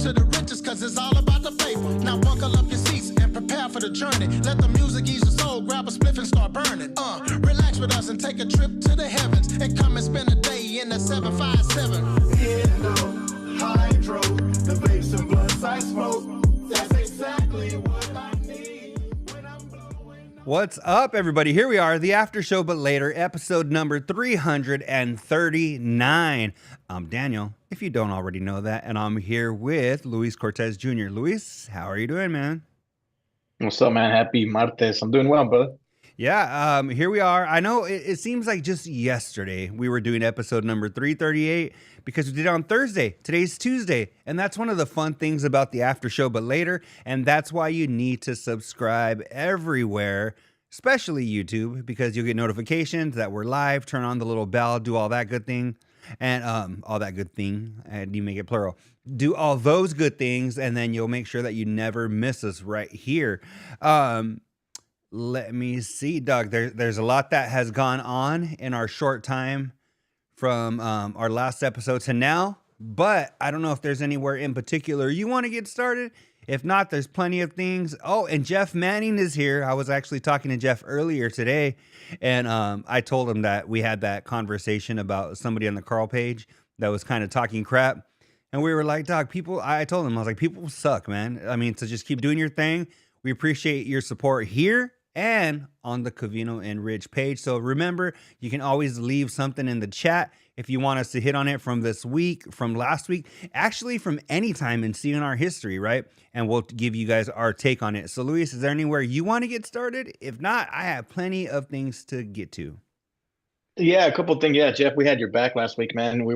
to the riches, cause it's all about the paper. Now buckle up your seats and prepare for the journey. Let the music ease your soul, grab a spliff and start burning. Relax with us and take a trip to the heavens. And come and spend a day in the 757. Hydro, the vapes and blunts I smoke. That's exactly what I need when I'm blowing. What's up, everybody? Here we are, the after show, but later, episode number 339. I'm Daniel, if you don't already know that, and I'm here with Luis Cortez Jr. Luis, how are you doing, man? What's up, man? Happy Martes. I'm doing well, brother. Yeah, here we are. I know it seems like just yesterday we were doing episode number 338 because we did it on Thursday. Today's Tuesday, and that's one of the fun things about the after show, but later, and that's why you need to subscribe everywhere, especially YouTube, because you'll get notifications that we're live, turn on the little bell, do all that good thing, and all that good thing, and you make it plural. Do all those good things, and then you'll make sure that you never miss us right here. Let me see, Doug. There's a lot that has gone on in our short time from our last episode to now, but I don't know if there's anywhere in particular you want to get started. If not, there's plenty of things. Oh, and Jeff Manning is here. I was actually talking to Jeff earlier today, and I told him that we had that conversation about somebody on the Carl page that was kind of talking crap. And we were like, Dog, I told him, I was like, people suck, man. I mean, so just keep doing your thing. We appreciate your support here and on the Covino and Ridge page. So remember, you can always leave something in the chat if you want us to hit on it from this week, from last week, actually from any time in CNR history, right? And we'll give you guys our take on it. So Luis, is there anywhere you want to get started? If not, I have plenty of things to get to. Yeah, a couple things. Yeah, Jeff, we had your back last week, man.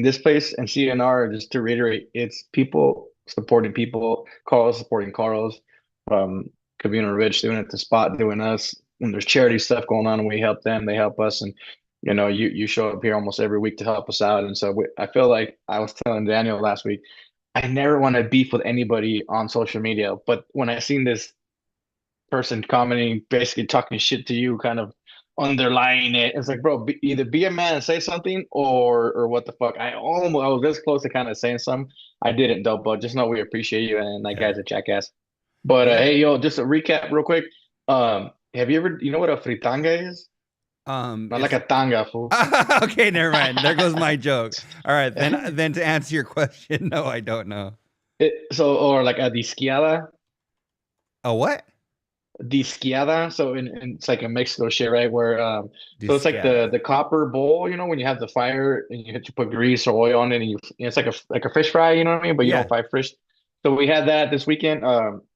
This place and CNR, just to reiterate, it's people supporting people, Carl supporting Carlos, Covino and Ridge doing it, the spot doing us. When there's charity stuff going on and we help them, they help us. And, you know, you show up here almost every week to help us out. And so I feel like I was telling Daniel last week, I never want to beef with anybody on social media. But when I seen this person commenting, basically talking shit to you, kind of underlying it, it's like, bro, either be a man and say something or what the fuck. I was this close to kind of saying something. I didn't though, but just know we appreciate you, and that guy's a jackass. But hey, yo, just a recap real quick. Have you ever, you know what a fritanga is? Not like a tanga, fool. Okay, never mind. There goes my joke. All right, then to answer your question, no, I don't know. Or like a disquiada. A what? Disquiada. So it's like a Mexico shit, right? Where so it's like the copper bowl, you know, when you have the fire and you put grease or oil on it, and it's like a fish fry, you know what I mean? But you don't fry fish. So we had that this weekend.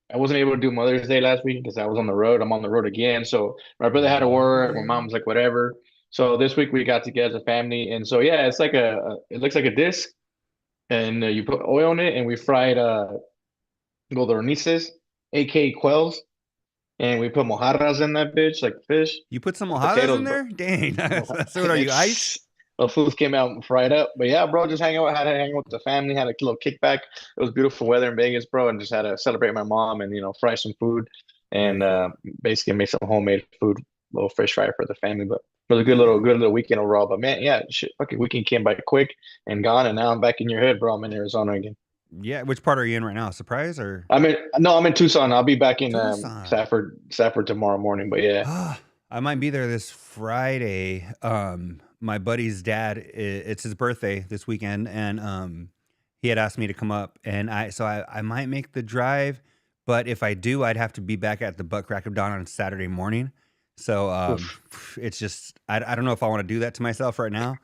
I wasn't able to do Mother's Day last week because I was on the road. I'm on the road again. So my brother had to work. My mom was like, whatever. So this week we got together as a family. And so, yeah, it's like it looks like a disc. And you put oil on it. And we fried codornices, a.k.a. quails. And we put mojarras in that bitch, like fish. You put some mojarras in there? Dang. So what are you, ice? The food came out and fried up. But yeah, bro, just had to hang out with the family, had a little kickback. It was beautiful weather in Vegas, bro, and just had to celebrate my mom and, you know, fry some food and basically make some homemade food, little fish fry for the family. But it was a good little weekend overall. But man, yeah, shit, fucking weekend came by quick and gone, and now I'm back in your head, bro. I'm in Arizona again. Yeah, which part are you in right now? Surprise or? I'm in Tucson. I'll be back in Safford tomorrow morning. But yeah, I might be there this Friday. My buddy's dad, it's his birthday this weekend, and he had asked me to come up, and I might make the drive, but if I do, I'd have to be back at the butt crack of dawn on Saturday morning. So it's just I don't know if I want to do that to myself right now.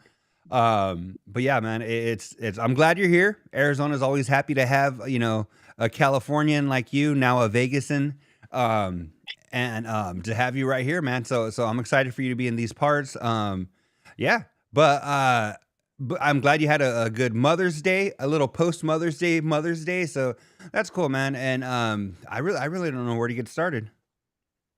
But yeah, man, it's I'm glad you're here. Arizona's always happy to have, you know, a Californian like you, now a Vegasan, and to have you right here, man. So I'm excited for you to be in these parts. Yeah, but I'm glad you had a good Mother's Day, a little post Mother's Day. So that's cool, man. And I really don't know where to get started.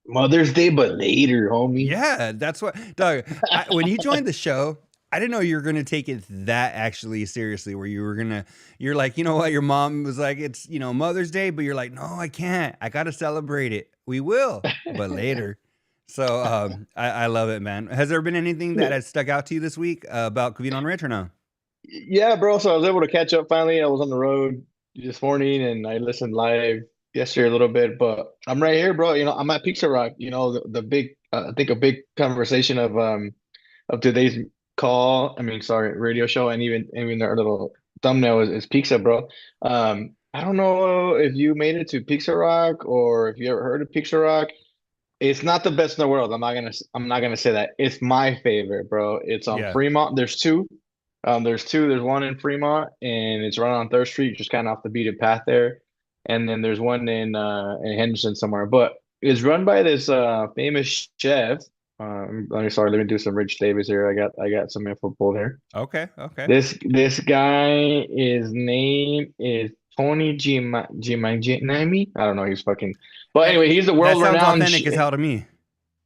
Mother's Day, but later, homie. Yeah, that's what, Doug. When you joined the show, I didn't know you were going to take it that actually seriously, where you're like, you know what? Your mom was like, it's, you know, Mother's Day, but you're like, no, I can't. I got to celebrate it. We will, but later. So I love it, man. Has there been anything that has stuck out to you this week about Covino and Ridge or no? Yeah, bro. So I was able to catch up finally. I was on the road this morning, and I listened live yesterday a little bit. But I'm right here, bro. I'm at Pizza Rock. The big, I think a big conversation of today's call. I mean, sorry, radio show, and even our little thumbnail is pizza, bro. I don't know if you made it to Pizza Rock or if you ever heard of Pizza Rock. It's not the best in the world. I'm not gonna say that. It's my favorite, bro. It's on Yeah. Fremont. There's two. There's one in Fremont, and it's right on Third Street, just kind of off the beaten path there. And then there's one in Henderson somewhere. But it's run by this famous chef. Let me do some Rich Davis here. I got some info pulled here. Okay. Okay. This guy, his name is Tony Gimanimi. I don't know. He's fucking. But anyway, he's a That world sounds renowned. authentic as hell to me.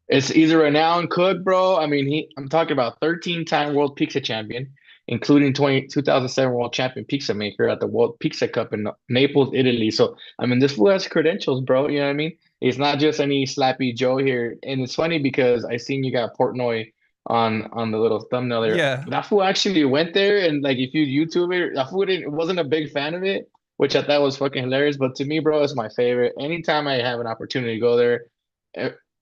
He's a renowned cook, bro. I mean, I'm talking about 13-time world pizza champion, including 2007 world champion pizza maker at the World Pizza Cup in Naples, Italy. So, I mean, this fool has credentials, bro. You know what I mean? He's not just any slappy Joe here. And it's funny because I seen you got Portnoy on the little thumbnail there. Yeah. That fool actually went there, and like if you YouTube it, that fool wasn't a big fan of it, which I thought was fucking hilarious. But to me, bro, it's my favorite. Anytime I have an opportunity to go there,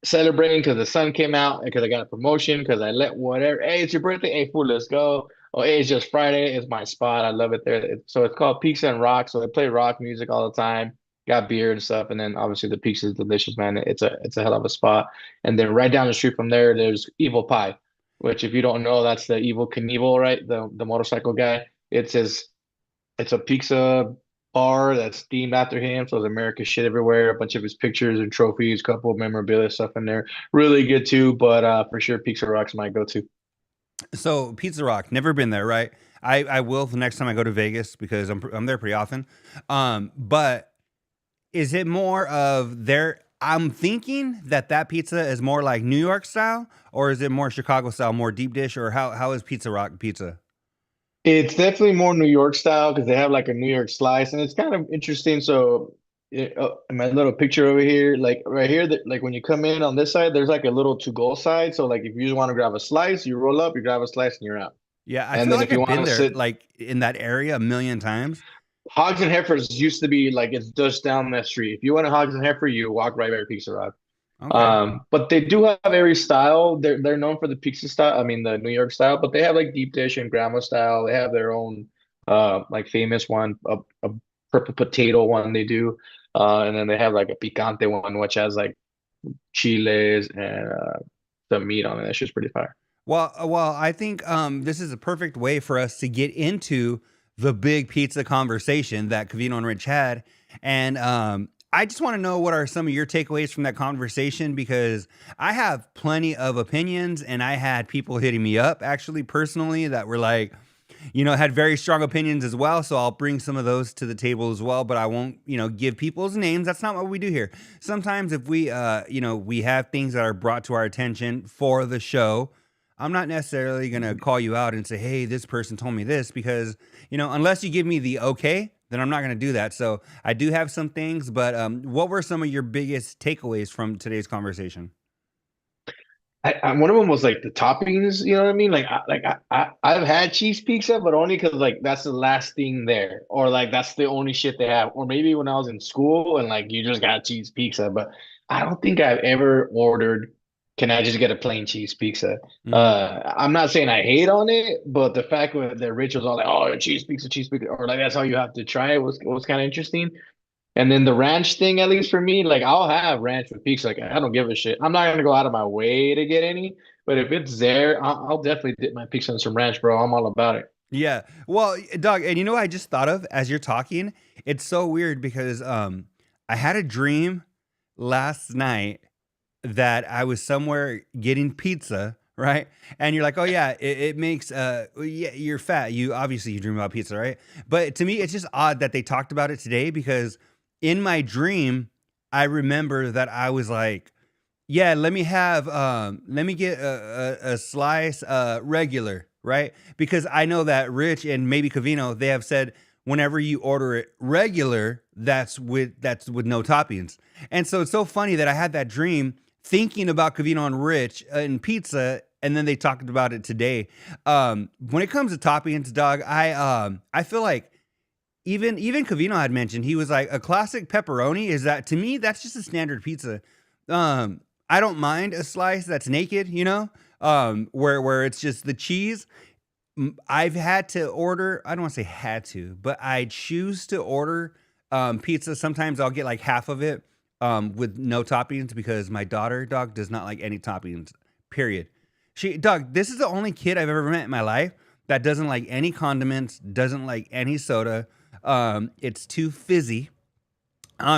celebrating because the sun came out, because I got a promotion, because I let whatever. Hey, it's your birthday. Hey, fool, let's go. Oh, hey, it's just Friday. It's my spot. I love it there. So it's called Pizza and Rock. So they play rock music all the time. Got beer and stuff, and then obviously the pizza is delicious, man. It's a hell of a spot. And then right down the street from there, there's Evil Pie, which if you don't know, that's the Evil Knievel, right? The motorcycle guy. It's a pizza bar that's themed after him. So there's American shit everywhere, a bunch of his pictures and trophies, couple of memorabilia stuff in there. Really good too, but for sure Pizza Rock's my go-to. So Pizza Rock, never been there, right? I will the next time I go to Vegas because I'm there pretty often. But is it more of their? I'm thinking that pizza is more like New York style, or is it more Chicago style, more deep dish, or how is Pizza Rock pizza? It's definitely more New York style because they have like a New York slice, and it's kind of interesting. So, my little picture over here, like right here, that like when you come in on this side, there's like a little to-go side. So, like if you just want to grab a slice, you roll up, you grab a slice, and you're out. Yeah, I And feel then like if you I've want been to there, sit, like in that area a million times. Hogs and Heifers used to be like it's just down that street. If you want a Hogs and Heifer, you walk right by Pizza Rock. Okay. But they do have every style. They're known for the pizza style. I mean, the New York style, but they have like deep dish and grandma style. They have their own like famous one, a purple potato one they do. And then they have like a picante one, which has like chiles and some meat on it. That's just pretty fire. Well, I think this is a perfect way for us to get into the big pizza conversation that Cavino and Rich had, and I just want to know what are some of your takeaways from that conversation because I have plenty of opinions, and I had people hitting me up actually personally that were like, had very strong opinions as well. So I'll bring some of those to the table as well, but I won't, give people's names. That's not what we do here. Sometimes if we, we have things that are brought to our attention for the show, I'm not necessarily going to call you out and say, hey, this person told me this because, unless you give me the okay, then I'm not going to do that. So I do have some things, but what were some of your biggest takeaways from today's conversation? One of them was like the toppings, you know what I mean? I've had cheese pizza, but only because like that's the last thing there, or like that's the only shit they have, or maybe when I was in school and like you just got cheese pizza, but I don't think I've ever ordered. Can I just get a plain cheese pizza? Mm. I'm not saying I hate on it, but the fact that Rich was all like, "Oh, cheese pizza," or like that's how you have to try it was kind of interesting. And then the ranch thing, at least for me, like I'll have ranch with pizza. Like I don't give a shit. I'm not gonna go out of my way to get any, but if it's there, I'll definitely dip my pizza in some ranch, bro. I'm all about it. Yeah. Well, dog, and what I just thought of as you're talking? It's so weird because I had a dream last night that I was somewhere getting pizza, right? And you're like, oh yeah, it makes yeah, you're fat. You dream about pizza, right? But to me, it's just odd that they talked about it today because in my dream, I remember that I was like, yeah, let me get a slice regular, right? Because I know that Rich and maybe Cavino, they have said whenever you order it regular, that's with no toppings. And so it's so funny that I had that dream thinking about Cavino and Rich and pizza, and then they talked about it today. When it comes to toppings, dog, I feel like even Cavino had mentioned, he was like, a classic pepperoni is that, to me, that's just a standard pizza. I don't mind a slice that's naked, where it's just the cheese. I've had to order, I don't want to say had to, but I choose to order pizza. Sometimes I'll get like half of it with no toppings because my daughter, dog, does not like any toppings, period. Dog, this is the only kid I've ever met in my life that doesn't like any condiments, doesn't like any soda. It's too fizzy.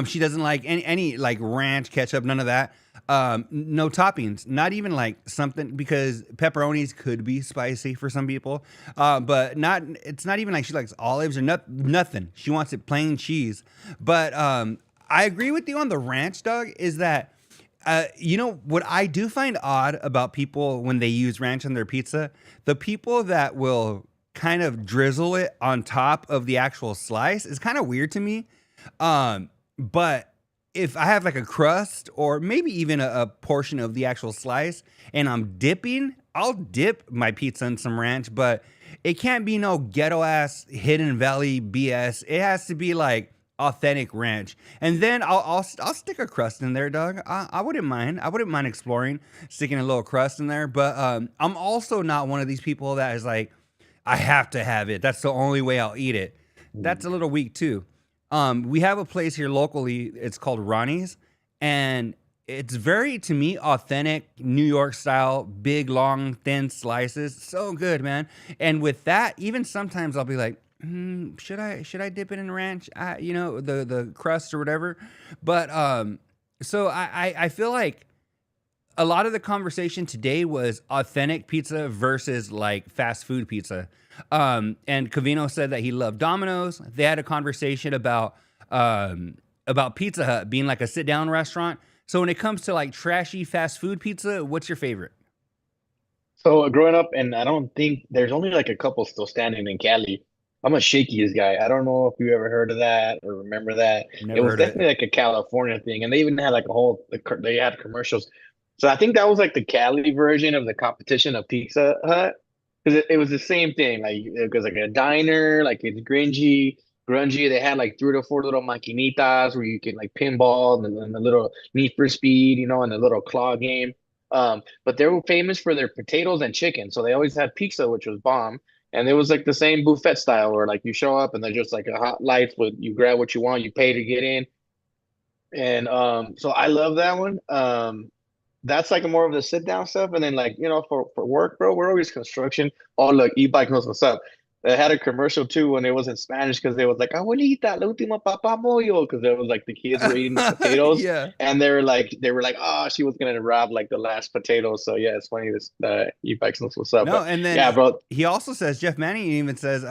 She doesn't like any like ranch, ketchup, none of that. No toppings, not even like something, because pepperonis could be spicy for some people. But it's not even like she likes olives or nothing. She wants it plain cheese. But I agree with you on the ranch, dog, is that what I do find odd about people when they use ranch on their pizza, the people that will kind of drizzle it on top of the actual slice is kind of weird to me. But if I have like a crust or maybe even a portion of the actual slice and I'm dipping, I'll dip my pizza in some ranch, but it can't be no ghetto ass Hidden Valley BS. It has to be like authentic ranch. And then I'll stick a crust in there, dog. I wouldn't mind. I wouldn't mind exploring sticking a little crust in there, but I'm also not one of these people that is like, I have to have it. That's the only way I'll eat it. That's a little weak too. We have a place here locally. It's called Ronnie's, and it's very, to me, authentic New York style, big, long, thin slices. So good, man. And with that, even sometimes I'll be like, should I dip it in ranch? The crust or whatever. But so I feel like a lot of the conversation today was authentic pizza versus like fast food pizza. And Cavino said that he loved Domino's. They had a conversation about Pizza Hut being like a sit down restaurant. So when it comes to like trashy fast food pizza, what's your favorite? So growing up, and I don't think there's only like a couple still standing in Cali. I'm a Shakey's guy. I don't know if you ever heard of that or remember that. It Never was heard of definitely it. like a California thing, and they even had like they had commercials. So I think that was like the Cali version of the competition of Pizza Hut, because it was the same thing. Like it was like a diner, like it's grungy. They had like 3 to 4 little maquinitas where you can like pinball and the little Need for Speed, and the little claw game. But they were famous for their potatoes and chicken. So they always had pizza, which was bomb. And it was like the same buffet style where like you show up and they're just like a hot lights with you grab what you want, you pay to get in. And so I love that one. That's like more of the sit down stuff. And then like, for work, bro, we're always construction. Oh, look, e-bike knows what's up. They had a commercial too when it was in Spanish because they was like, "Abuelita, la última papa mollo," because there was like the kids were eating the potatoes, Yeah. and they were like, "Oh, she was gonna rob like the last potato." So yeah, it's funny this e-bikes knows what's up. No, But and then yeah, bro, he also says, Jeff Manning even says,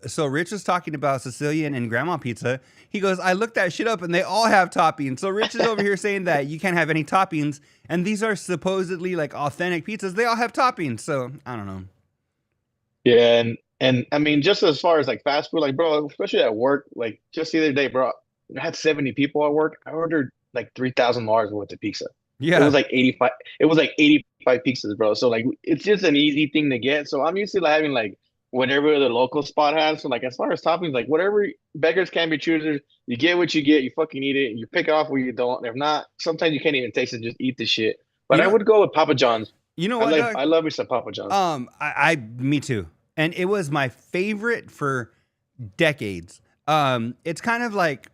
so Rich was talking about Sicilian and grandma pizza. He goes, I looked that shit up and they all have toppings. So Rich is over here saying that you can't have any toppings. And these are supposedly like authentic pizzas. They all have toppings. So I don't know. yeah, and I mean, just as far as like fast food, like bro, especially at work, like just the other day, bro, I had 70 people at work. I ordered like 3,000 Mars worth of pizza. It was Yeah. like 85. It was like 85 pizzas, bro. So like it's just an easy thing to get. So I'm used to like, having like whatever the local spot has. So like as far as toppings, like whatever beggars can be choosers. You get what you get. You fucking eat it. You pick off where you don't. If not, sometimes you can't even taste it. Just eat the shit. But You I know, would go with Papa John's. you know I what, like Doug? I love me some Papa John's. Me too. And it was my favorite for decades. It's kind of like,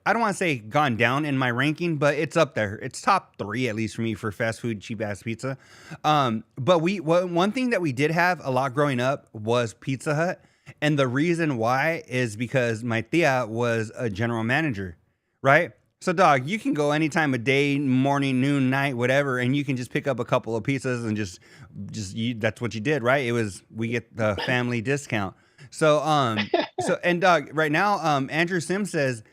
I don't want to say gone down in my ranking, but it's up there. It's top 3 at least for me for fast food cheap ass pizza. But one thing that we did have a lot growing up was Pizza Hut, and the reason why is because my tia was a general manager, right? So, dog, you can go any time of day, morning, noon, night, whatever, and you can just pick up a couple of pizzas and just that's what you did, right? We get the family discount. So, and dog, right now, Andrew Sims says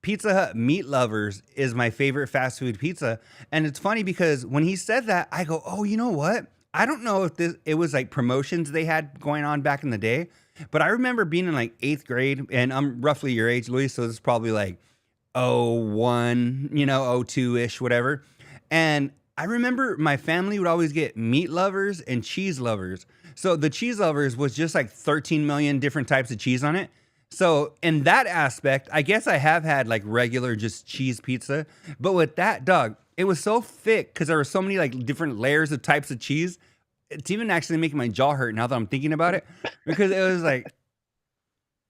Pizza Hut Meat Lovers is my favorite fast food pizza. And it's funny because when he said that, I go, oh, you know what? I don't know if it was like promotions they had going on back in the day, but I remember being in like 8th grade, and I'm roughly your age, Luis, so it's probably like '01, 02-ish, whatever. And I remember my family would always get Meat Lovers and Cheese Lovers. So the Cheese Lovers was just like 13 million different types of cheese on it. So in that aspect, I guess I have had like regular just cheese pizza, but with that, dog, it was so thick because there were so many like different layers of types of cheese. It's even actually making my jaw hurt now that I'm thinking about it, because it was like,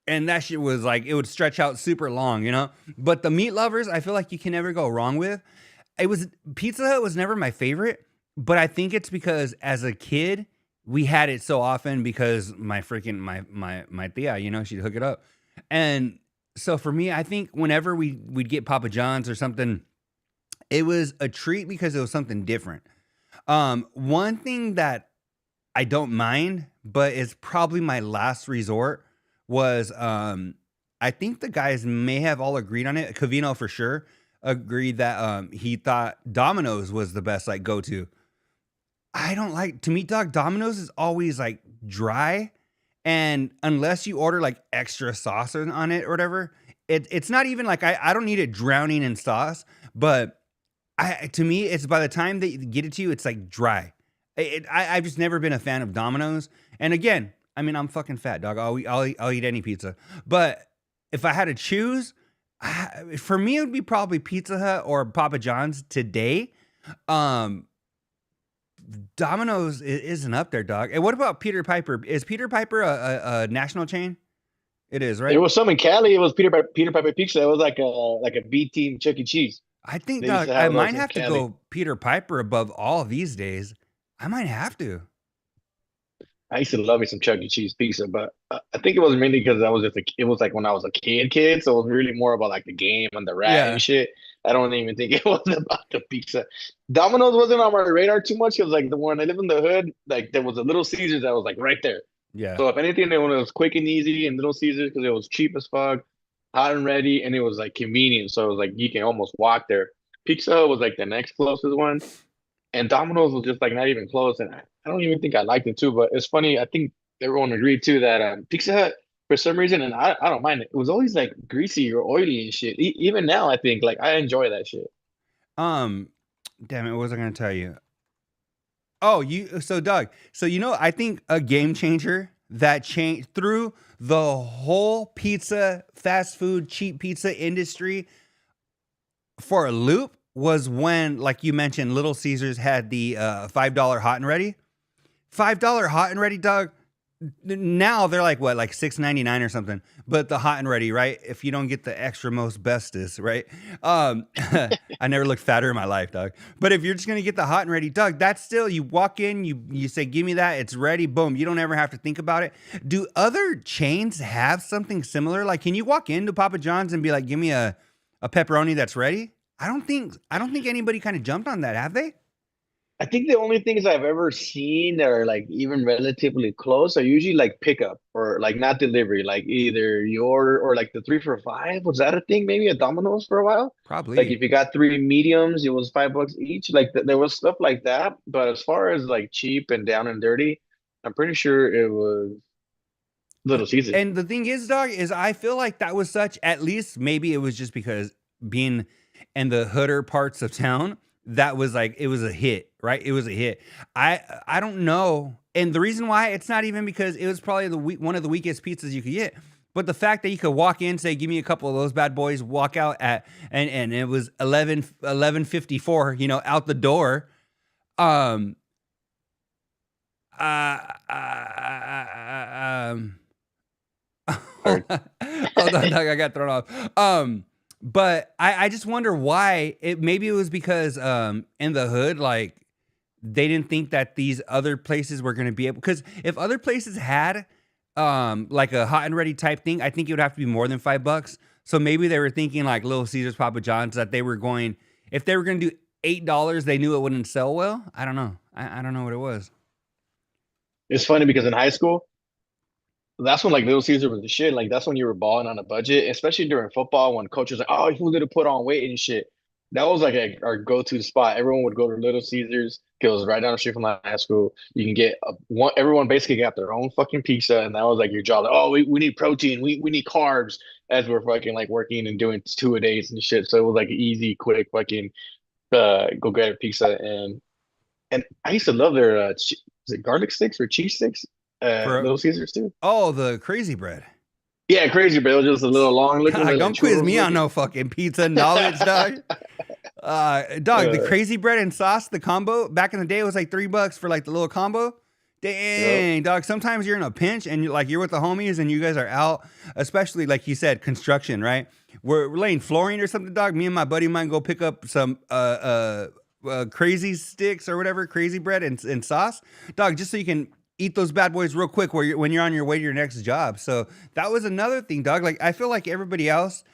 and that shit was like, it would stretch out super long, you know? But the meat lovers, I feel like you can never go wrong with. It was Pizza Hut was never my favorite, but I think it's because as a kid, we had it so often because my freaking my tia, you know, she'd hook it up. And so for me, I think whenever we'd get Papa John's or something, it was a treat because it was something different. One thing that I don't mind, but it's probably my last resort was I think the guys may have all agreed on it. Cavino for sure agreed that he thought Domino's was the best like go to. I don't like to meat dog. Domino's is always like dry, and unless you order like extra sauce on it or whatever, it's not even like I don't need it drowning in sauce, but to me it's by the time they get it to you, it's like dry. I've just never been a fan of Domino's. And again, I mean, I'm fucking fat, dog. I'll eat any pizza. But if I had to choose, for me, it would be probably Pizza Hut or Papa John's today. Um, Domino's isn't up there, dog. And what about Peter Piper? Is Peter Piper a national chain? It is, right? There was some in Cali. It was Peter Piper Pizza. It was like a B team Chuck E. Cheese. I think, They used dog, to I have those might in have to Cali. go Peter Piper above all these days. I might have to. I used to love me some Chuck E. Cheese pizza, but I think it was mainly because I was it was like when I was a kid, so it was really more about like the game and the rat Yeah. and shit. I don't even think it was about the pizza. Domino's wasn't on my radar too much because like the one I live in the hood, like there was a Little Caesars that was like right there. Yeah. So if anything, it was quick and easy and Little Caesars because it was cheap as fuck, hot and ready, and it was like convenient. So it was like you can almost walk there. Pizza Hut was like the next closest one. And Domino's was just like not even close, and I don't even think I liked it too. But it's funny. I think everyone agreed too that Pizza Hut for some reason, and I don't mind it. It was always like greasy or oily and shit. Even now, I think like I enjoy that shit. Um, Damn it, what was I gonna tell you? Oh, so Doug, so I think a game changer that changed through the whole pizza, fast food, cheap pizza industry for a loop was when, like you mentioned, Little Caesars had the $5 hot and ready. $5 hot and ready, Doug. Now they're like what, like $6.99 or something. But the hot and ready, right? If you don't get the extra most bestest, right? I never looked fatter in my life, Doug. But if you're just gonna get the hot and ready, Doug, that's still, you walk in, you say, give me that, it's ready, boom. You don't ever have to think about it. Do other chains have something similar? Like, can you walk into Papa John's and be like, give me a pepperoni that's ready? I don't think anybody kind of jumped on that, have they? I think the only things I've ever seen that are like even relatively close are usually like pickup or like not delivery, like either your or like the 3 for $5. Was that a thing? Maybe at Domino's for a while. Like Probably. if you got three mediums, it was $5 each. Like there was stuff like that. But as far as like cheap and down and dirty, I'm pretty sure it was Little Caesars. And the thing is, dog, is I feel like that was such, at least maybe it was just because being in the hooder parts of town, that was like, it was a hit, right? It was a hit. I don't know. And the reason why, it's not even because it was probably one of the weakest pizzas you could get, but the fact that you could walk in, say, give me a couple of those bad boys, walk out at, and it was 11:54, out the door. Um, uh, uh, um, Hold on, dog, I got thrown off. But I just wonder why. Maybe it was because in the hood, like they didn't think that these other places were going to be able. Because if other places had like a hot and ready type thing, I think it would have to be more than $5. So maybe they were thinking like Little Caesars, Papa John's, that they were going. If they were going to do $8, they knew it wouldn't sell well. I don't know. I don't know what it was. It's funny because in high school, that's when like Little Caesar was the shit. Like that's when you were balling on a budget, especially during football when coaches like, oh, you need to put on weight and shit. That was like our go-to spot. Everyone would go to Little Caesars. 'Cause it was right down the street from my high school. You can get one. Everyone basically got their own fucking pizza, and that was like your job. Like, oh, we need protein. We need carbs as we're fucking like working and doing two a days and shit. So it was like easy, quick, fucking go get a pizza. And I used to love their is it garlic sticks or cheese sticks? For Little Caesars too. Oh, the crazy bread. Yeah, crazy, but it was just a little long looking, Dog, little don't quiz churros me on looking. no fucking pizza knowledge, dog. Dog, the Uh, crazy bread and sauce, the combo back in the day was like $3 for like the little combo. yep. Dang, dog. Sometimes you're in a pinch and you're with the homies and you guys are out, especially like you said, construction, right? We're laying flooring or something, dog. Me and my buddy might go pick up some crazy sticks or whatever, crazy bread and sauce, dog, just so you can eat those bad boys real quick when you're on your way to your next job. So that was another thing, dog. Like I feel like everybody else,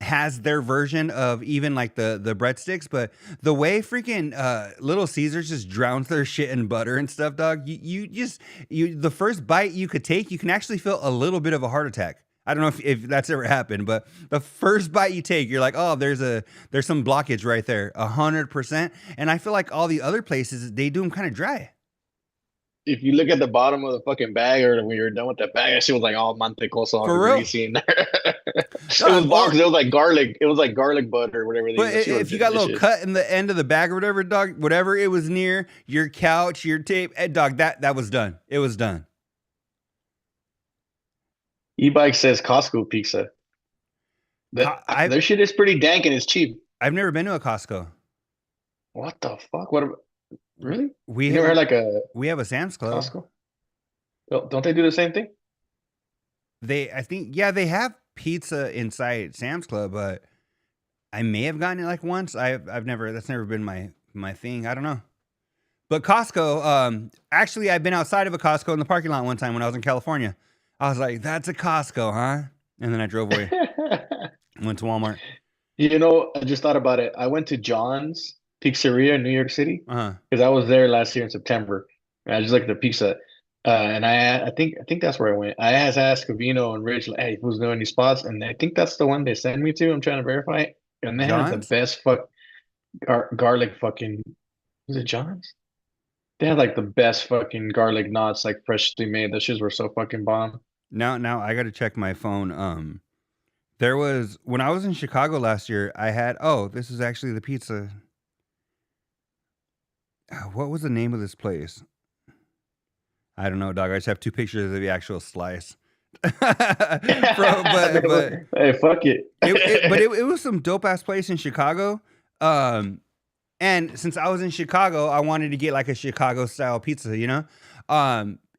has their version of even like the breadsticks, but the way freaking Little Caesars just drowns their shit in butter and stuff, dog. You the first bite you could take, you can actually feel a little bit of a heart attack. I don't know if that's ever happened, but the first bite you take, you're like, oh, there's some blockage right there, 100%. And I feel like all the other places they do them kind of dry. If you look at the bottom of the fucking bag, or when you're done with that bag, that shit was like all mantecoso, all For real? greasy in there. It was Dog, bomb or 'cause it was like garlic. It was like garlic butter or whatever they but use. That shit was if you got a little delicious. cut in the end of the bag or whatever, dog, whatever it was near your couch, your tape, dog, that was done. It was done. E-bike says Costco pizza. I've Their shit is pretty dank and it's cheap. I've never been to a Costco. What the fuck? What? Really? We You never have heard like a we have a Sam's Club. Costco? Don't they do the same thing? I think, yeah, they have pizza inside Sam's Club, but I may have gotten it like once. I've never. That's never been my thing. I don't know. But Costco, actually, I've been outside of a Costco in the parking lot one time when I was in California. I was like, "That's a Costco, huh?" And then I drove away. Went to Walmart. You know, I just thought about it. I went to John's Pizzeria in New York City Uh huh. because I was there last year in September. And I just looked at the pizza, and I think that's where I went. I asked Cavino and Rich, like, hey, who's know any spots? And I think that's the one they sent me to. I'm trying to verify it. And they had the John's. best garlic fucking. Was it John's? They had like the best fucking garlic knots, like freshly made. Those shits were so fucking bomb. Now I got to check my phone. There was when I was in Chicago last year. I had this is actually the pizza. What was the name of this place? I don't know, dog. I just have two pictures of the actual slice. But Hey, fuck it. it was some dope ass place in Chicago. And since I was in Chicago, I wanted to get like a Chicago style pizza, you know?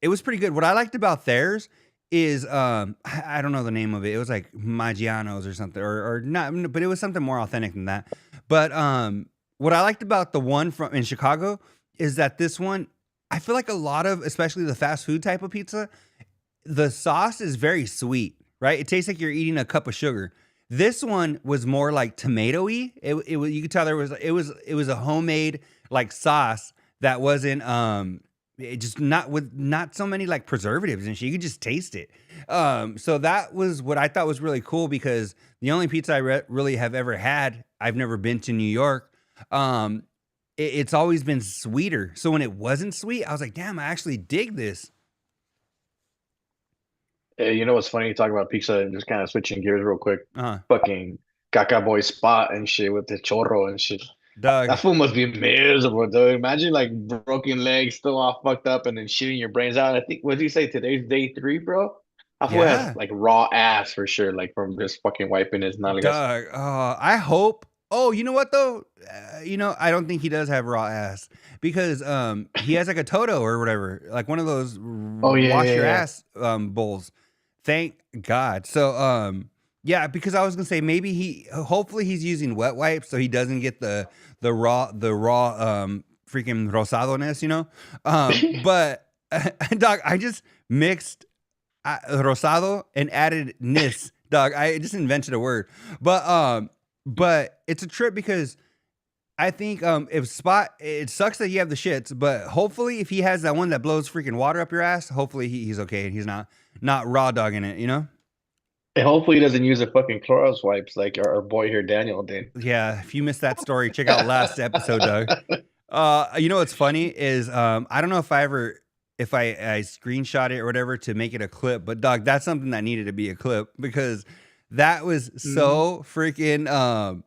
It was pretty good. What I liked about theirs is I don't know the name of it. It was like Maggiano's or something, or not, but it was something more authentic than that. But what I liked about the one from in Chicago is that this one, I feel like a lot of, especially the fast food type of pizza, the sauce is very sweet, right? It tastes like you're eating a cup of sugar. This one was more like tomatoey. It was, you could tell it was a homemade like sauce that wasn't it just not with not so many like preservatives and shit. You could just taste it. So that was what I thought was really cool because the only pizza I really have ever had, I've never been to New York. It's always been sweeter. So when it wasn't sweet, I was like, damn, I actually dig this. Hey, you know what's funny? You talk about pizza and just kind of switching gears real quick. Uh, Fucking Caca Boy spot and shit with the chorro and shit. Doug. That fool must be miserable, dude. Imagine like broken legs, still all fucked up, and then shitting your brains out. I think what did you say? Today's day 3, bro. That fool Yeah. has like raw ass for sure, like from just fucking wiping his nalgas. Doug, I hope. Oh, you know what though? I don't think he does have raw ass because he has like a Toto or whatever, like one of those wash your yeah. ass bowls. Thank God. So yeah, because I was gonna say maybe hopefully he's using wet wipes so he doesn't get the raw freaking rosado-ness, you know. But dog, I just mixed rosado and added nis. Dog, I just invented a word. But it's a trip because I think if Spot, it sucks that you have the shits, but hopefully if he has that one that blows freaking water up your ass, hopefully he's okay and he's not raw dogging it, you know? And hopefully he doesn't use the fucking Clorox wipes like our boy here, Daniel, did. Yeah, if you missed that story, check out last episode, Doug. You know what's funny is I don't know if I screenshot it or whatever to make it a clip, but dog, that's something that needed to be a clip because that was so freaking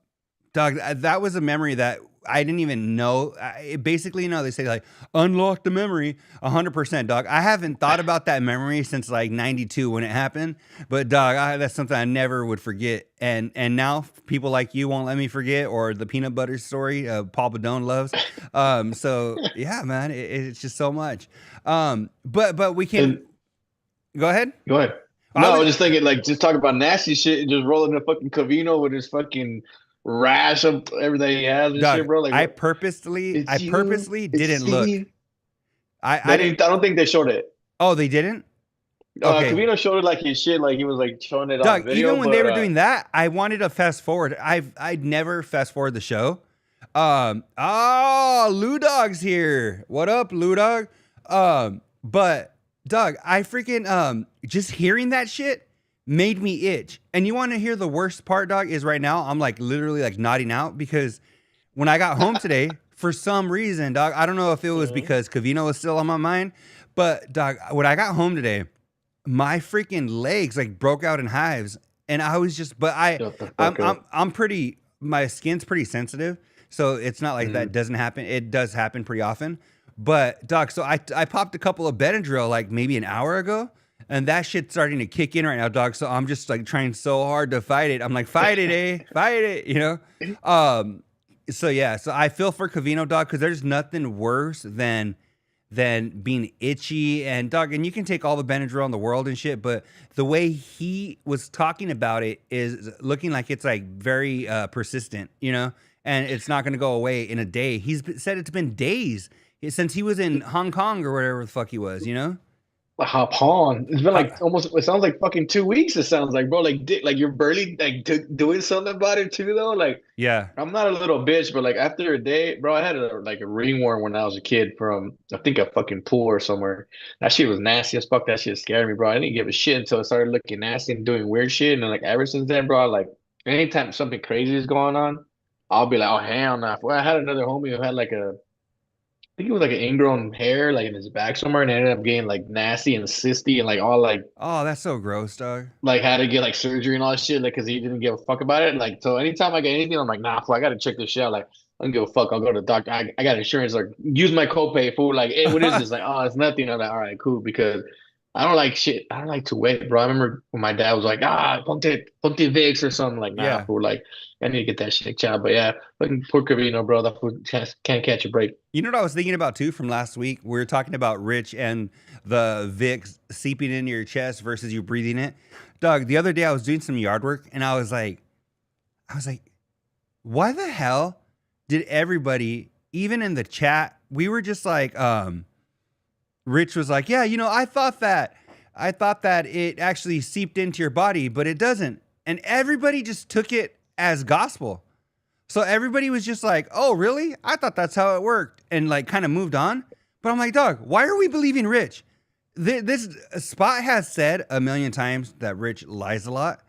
Dog, that was a memory that I didn't even know. Basically, they say like unlock the memory 100%, dog. I haven't thought about that memory since like 92 when it happened. But dog, that's something I never would forget. And now people like you won't let me forget, or the peanut butter story Paul Badone loves. So yeah, man, it's just so much. But we can go ahead. Go ahead. No, I was just thinking, like, just talking about nasty shit and just rolling a fucking Covino with his fucking rash of everything he has and shit, bro. Like, I purposely didn't look. I don't think they showed it. Oh, they didn't? Okay. Covino showed it like his shit, like he was like showing it on video. Even when they were doing that, I wanted to fast forward. I'd never fast forward the show. Lou Dog's here. What up, Lou Dog? But Doug, I freaking just hearing that shit made me itch. And you want to hear the worst part, dog, is right now I'm like literally like nodding out because when I got home today, for some reason, dog, I don't know if it was because Covino was still on my mind, but dog, when I got home today, my freaking legs like broke out in hives, and I was just, but I'm pretty, my skin's pretty sensitive, so it's not like that doesn't happen. It does happen pretty often. But dog, so I popped a couple of Benadryl like maybe an hour ago, and that shit's starting to kick in right now, dog. So I'm just like trying so hard to fight it. I'm like, fight it, fight it, you know? So yeah, so I feel for Covino, dog, because there's nothing worse than being itchy and dog, and you can take all the Benadryl in the world and shit, but the way he was talking about it is looking like it's like very persistent, you know, and it's not going to go away in a day. He's said it's been days since he was in Hong Kong or whatever the fuck he was, you know? Hop on. It's been like almost, it sounds like fucking 2 weeks. It sounds like, bro, like you're barely like doing something about it too, though. Like, yeah, I'm not a little bitch, but like after a day, bro, I had a ringworm when I was a kid from, I think, a fucking pool or somewhere. That shit was nasty as fuck. That shit scared me, bro. I didn't give a shit until it started looking nasty and doing weird shit. And then, like, ever since then, bro, like anytime something crazy is going on, I'll be like, oh, hell no. Well, I had another homie who had like I think it was like an ingrown hair like in his back somewhere, and it ended up getting like nasty and cysty and like all like, oh, that's so gross, dog. Like had to get like surgery and all that shit, like because he didn't give a fuck about it. Like, so anytime I get anything, I'm like, nah, fool, I gotta check this shit out. Like, I don't give a fuck. I'll go to the doctor. I got insurance. Like, use my copay, fool. Like, hey, what is this? Like, oh, it's nothing. I'm like, all right, cool, because I don't like shit. I don't like to wait, bro. I remember when my dad was like, ponte Vicks or something. Like, nah, fool. Like, I need to get that shit checked out. But yeah, fucking poor Covino, bro. That fool can't catch a break. You know what I was thinking about too from last week? We were talking about Rich and the Vicks seeping into your chest versus you breathing it. Doug, the other day I was doing some yard work and I was like, why the hell did everybody, even in the chat, we were just like, Rich was like, yeah, you know, I thought that it actually seeped into your body, but it doesn't. And everybody just took it as gospel. So everybody was just like, oh, really? I thought that's how it worked. And like kind of moved on. But I'm like, dog, why are we believing Rich? This Spot has said a million times that Rich lies a lot.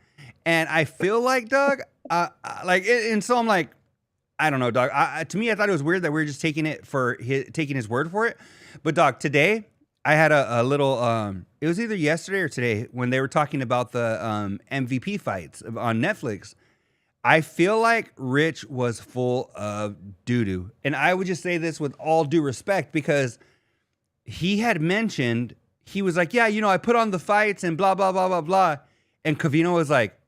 And I feel like, dog, and so I'm like, I don't know, dog. To me, I thought it was weird that we were just taking his word for it. But dog, today I had a little, it was either yesterday or today when they were talking about the MVP fights on Netflix. I feel like Rich was full of doo-doo. And I would just say this with all due respect because he had mentioned, he was like, yeah, you know, I put on the fights and blah, blah, blah, blah, blah. And Covino was like,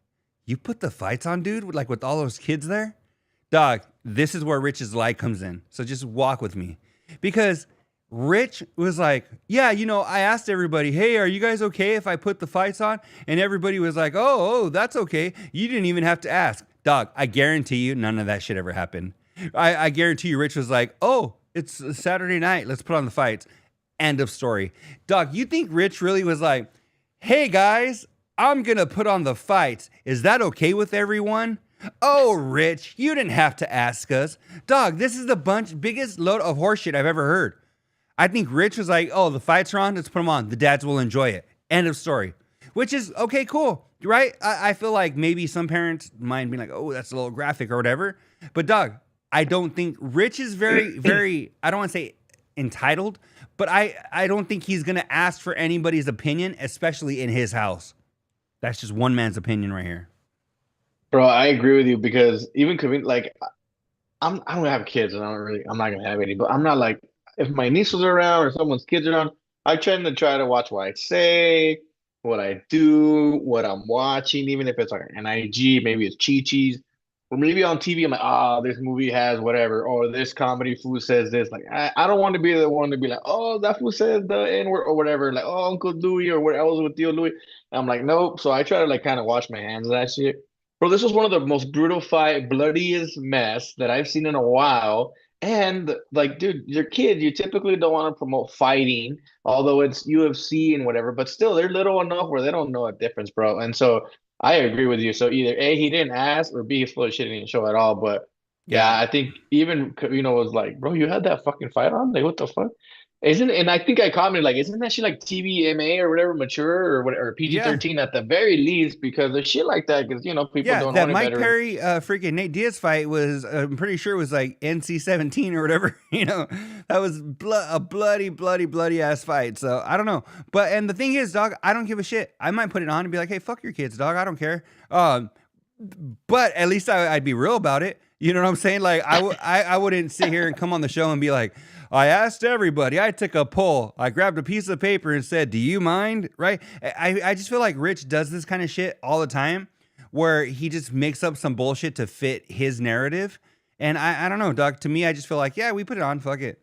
you put the fights on, dude? Like with all those kids there? Dog, this is where Rich's lie comes in. So just walk with me. Because Rich was like, yeah, you know, I asked everybody, hey, are you guys okay if I put the fights on? And everybody was like, oh, that's okay. You didn't even have to ask. Dog, I guarantee you none of that shit ever happened. I guarantee you Rich was like, oh, it's a Saturday night. Let's put on the fights. End of story. Dog, you think Rich really was like, hey, guys, I'm going to put on the fights. Is that okay with everyone? Oh, Rich, you didn't have to ask us. Dog, this is the biggest load of horseshit I've ever heard. I think Rich was like, oh, the fights are on. Let's put them on. The dads will enjoy it. End of story. Which is, okay, cool. Right? I feel like maybe some parents might be like, oh, that's a little graphic or whatever. But Doug, I don't think Rich is very, very, I don't want to say entitled, but I don't think he's going to ask for anybody's opinion, especially in his house. That's just one man's opinion right here. Bro, I agree with you because even like I don't have kids and I'm not gonna have any, but I'm not like if my niece was around or someone's kids around, I try to watch what I say, what I do, what I'm watching, even if it's like an IG, maybe it's Chi-Chi's, or maybe on TV, I'm like, this movie has whatever, or this comedy fool says this. Like I don't want to be the one to be like, oh, that fool says the N-word or whatever, like, oh, Uncle Louis or what else with Theo Louis. And I'm like, nope. So I try to like kind of wash my hands of that shit. Bro, this was one of the most brutal fight, bloodiest mess that I've seen in a while. And like, dude, your kid, you typically don't want to promote fighting, although it's UFC and whatever, but still they're little enough where they don't know a difference, bro. And so I agree with you. So either A, he didn't ask, or B, he's full of shit and didn't show at all. But yeah, Yeah. I think even was like, bro, you had that fucking fight on? Like, what the fuck? Isn't and I think I commented like, isn't that shit like TVMA or whatever, mature or what or PG Yeah. 13 at the very least because of shit like that because people Yeah, don't that own it Mike better. Perry freaking Nate Diaz fight was, I'm pretty sure it was like NC-17 or whatever. That was a bloody, bloody, bloody ass fight. So I don't know. But, and the thing is, dog, I don't give a shit. I might put it on and be like, hey, fuck your kids, dog. I don't care. But at least I'd be real about it. You know what I'm saying? Like I wouldn't sit here and come on the show and be like, I asked everybody. I took a poll. I grabbed a piece of paper and said, "Do you mind?" Right? I just feel like Rich does this kind of shit all the time, where he just makes up some bullshit to fit his narrative. And I don't know, dog. To me, I just feel like, yeah, we put it on. Fuck it.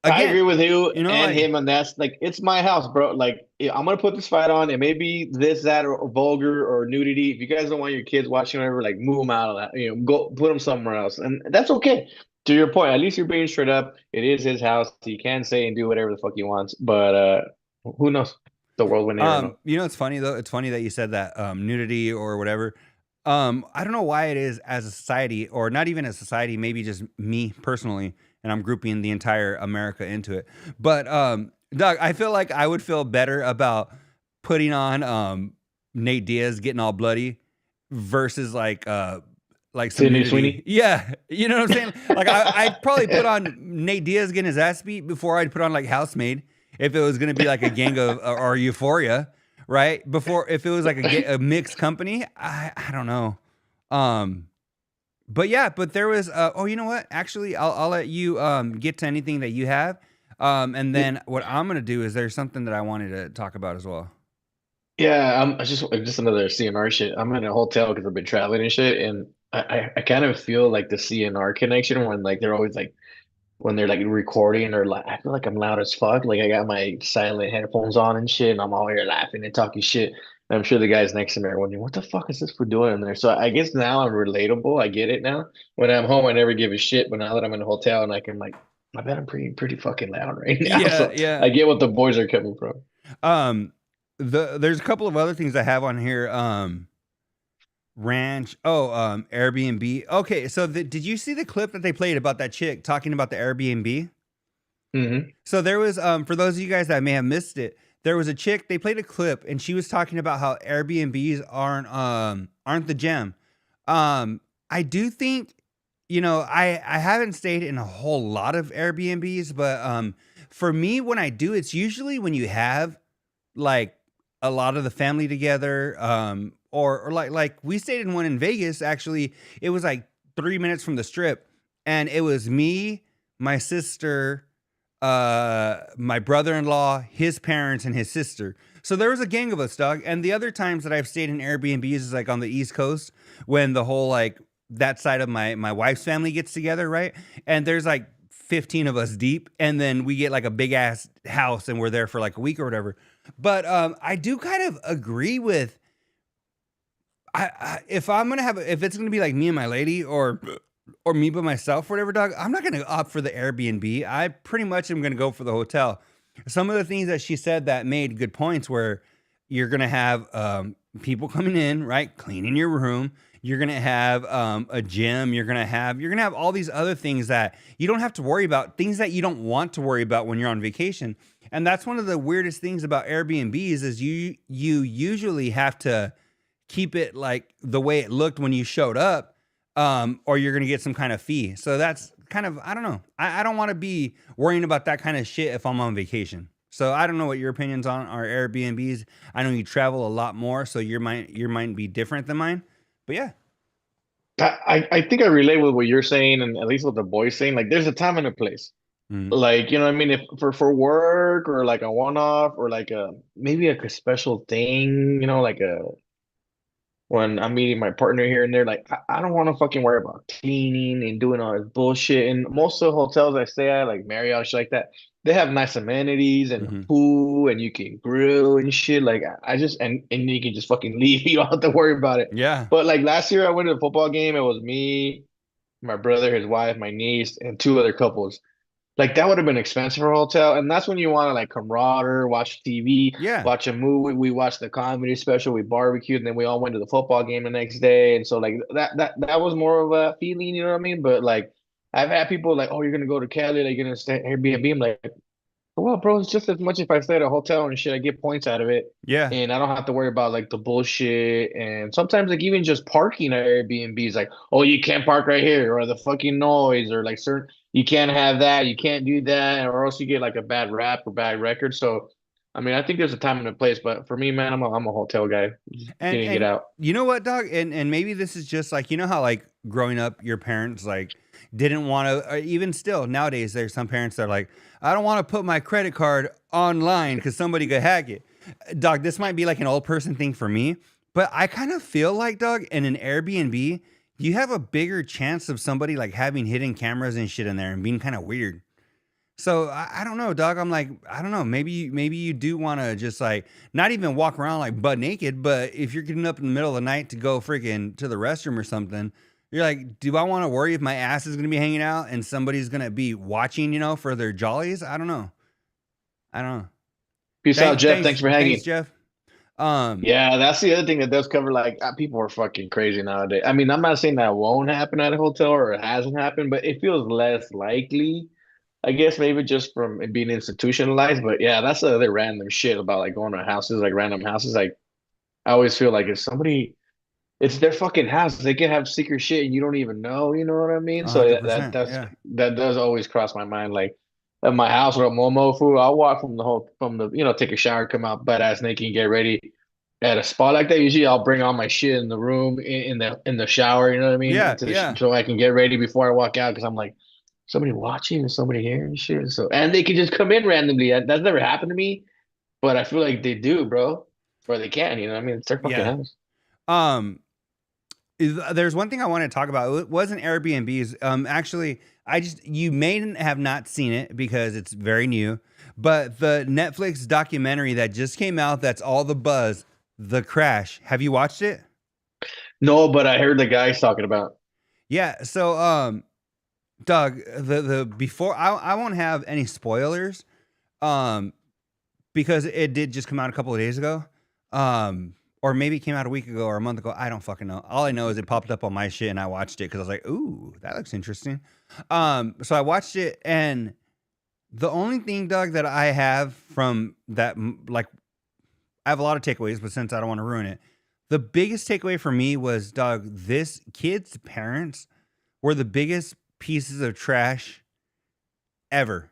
I Again, agree with you and like, him, and that's like it's my house, bro. Like I'm gonna put this fight on, and maybe this, that, or vulgar or nudity. If you guys don't want your kids watching whatever, like move them out of that. Go put them somewhere else, and that's okay. To your point, at least you're being straight up. It is his house. He can say and do whatever the fuck he wants. But who knows? The world would never know. it's funny though. It's funny that you said that nudity or whatever. I don't know why it is as a society, or not even a society, maybe just me personally, and I'm grouping the entire America into it. But Doug, I feel like I would feel better about putting on Nate Diaz getting all bloody versus like some Sydney nudity. Sweeney. Yeah, you know what I'm saying? Like I'd probably put on Nate Diaz getting his ass beat before I'd put on like Housemaid if it was gonna be like a gang of or Euphoria, right? Before if it was like a mixed company, I don't know. But yeah, but there was oh, you know what? Actually, I'll let you get to anything that you have. And then what I'm gonna do is there's something that I wanted to talk about as well. Yeah, I just another CNR shit. I'm in a hotel because I've been traveling and shit, and I kind of feel like the CNR connection when like they're always like when they're like recording or like I feel like I'm loud as fuck. Like I got my silent headphones on and shit, and I'm all here laughing and talking shit. And I'm sure the guys next to me are wondering, what the fuck is this for doing in there? So I guess now I'm relatable. I get it now. When I'm home, I never give a shit, but now that I'm in a hotel and I can like, I bet I'm pretty fucking loud right now. Yeah, So yeah. I get what the boys are coming from. Um, there's a couple of other things I have on here. Ranch. Oh, Airbnb. Okay, so did you see the clip that they played about that chick talking about the Airbnb? Hmm. So there was for those of you guys that may have missed it, there was a chick, they played a clip and she was talking about how Airbnbs aren't the gem. I do think, I haven't stayed in a whole lot of Airbnbs, but for me when I do, it's usually when you have like a lot of the family together, or like we stayed in one in Vegas. Actually, it was like 3 minutes from the strip, and it was me, my sister, my brother-in-law, his parents, and his sister. So there was a gang of us, dog. And the other times that I've stayed in Airbnbs is like on the East Coast when the whole like that side of my wife's family gets together, right? And there's like 15 of us deep, and then we get like a big ass house and we're there for like a week or whatever. But I do kind of agree with if I'm gonna if it's gonna be like me and my lady or me by myself or whatever, dog, I'm not gonna opt for the Airbnb. I pretty much am gonna go for the hotel. Some of the things that she said that made good points where you're gonna have people coming in, right, cleaning your room. You're gonna have a gym. You're gonna have all these other things that you don't have to worry about. Things that you don't want to worry about when you're on vacation. And that's one of the weirdest things about Airbnbs is you usually have to keep it like the way it looked when you showed up, or you're gonna get some kind of fee. So that's kind of, I don't know. I don't want to be worrying about that kind of shit if I'm on vacation. So I don't know what your opinions on are Airbnbs. I know you travel a lot more, so your might be different than mine. But yeah. I think I relate with what you're saying, and at least what the boys saying. Like, there's a time and a place. Mm. Like, you know what I mean? If for work or like a one-off or like a maybe like a special thing, like a when I'm meeting my partner here and there, like I don't want to fucking worry about cleaning and doing all this bullshit. And most of the hotels I stay at, like Marriott, shit like that, they have nice amenities and a Hmm. pool and you can grill and shit. Like I just and you can just fucking leave. You don't have to worry about it. Yeah. But like last year I went to a football game. It was me, my brother, his wife, my niece, and two other couples. Like that would have been expensive for a hotel, and that's when you want to like camaraderie, watch TV, Yeah. watch a movie. We watched the comedy special, we barbecued, and then we all went to the football game the next day. And so like that was more of a feeling, you know what I mean? But like I've had people like, oh, you're gonna go to Cali, like you're gonna stay at Airbnb. I'm like, well, bro, it's just as much if I stay at a hotel and shit, I get points out of it. Yeah. And I don't have to worry about like the bullshit. And sometimes like even just parking at Airbnb is like, oh, you can't park right here, or the fucking noise, or like certain you can't have that, you can't do that, or else you get like a bad rap or bad record. So I mean, I think there's a time and a place, but for me, man, I'm a hotel guy. Just getting it And out. you know what, dog? And maybe this is just like, you know how like growing up, your parents like didn't want to, or even still nowadays, there's some parents that are like, I don't want to put my credit card online because somebody could hack it. Dog, this might be like an old person thing for me, but I kind of feel like, dog, in an Airbnb, you have a bigger chance of somebody like having hidden cameras and shit in there and being kind of weird. So I don't know, dog. I'm like, I don't know. Maybe you do want to just like not even walk around like butt naked, but if you're getting up in the middle of the night to go freaking to the restroom or something, you're like, do I want to worry if my ass is gonna be hanging out and somebody's gonna be watching, for their jollies? I don't know. I don't know. Peace out, Jeff. Thanks, Thanks for thanks, hanging. Jeff. Um, Yeah, that's the other thing that does cover like people are fucking crazy nowadays. I mean, I'm not saying that won't happen at a hotel or it hasn't happened, but it feels less likely. I guess maybe just from it being institutionalized. But yeah, that's the other random shit about like going to houses, like random houses. Like I always feel like if somebody, it's their fucking house, they can have secret shit and you don't even know. You know what I mean? So that 100%. that's Yeah. that does always cross my mind. Like at my house or at Momo food, I'll walk from the take a shower, come out butt ass naked, and get ready. At a spot like that, usually I'll bring all my shit in the room in the shower. You know what I mean? Yeah. Into Yeah. so I can get ready before I walk out because I'm like somebody watching and somebody here and shit. So and they can just come in randomly. That's never happened to me, but I feel like they do, bro. Or they can, you know what I mean? It's their fucking Yeah. house. Um, there's one thing I want to talk about. It wasn't Airbnbs. Actually, you may have not seen it because it's very new, but the Netflix documentary that just came out, that's all the buzz, The Crash. Have you watched it? No, but I heard the guys talking about. Yeah. So, Doug, the before I won't have any spoilers, um, because it did just come out a couple of days ago. Or maybe it came out a week ago or a month ago. I don't fucking know. All I know is it popped up on my shit and I watched it because I was like, ooh, that looks interesting. So I watched it, and the only thing, Doug, that I have from that, like, I have a lot of takeaways, but since I don't want to ruin it, the biggest takeaway for me was, Doug, this kid's parents were the biggest pieces of trash ever.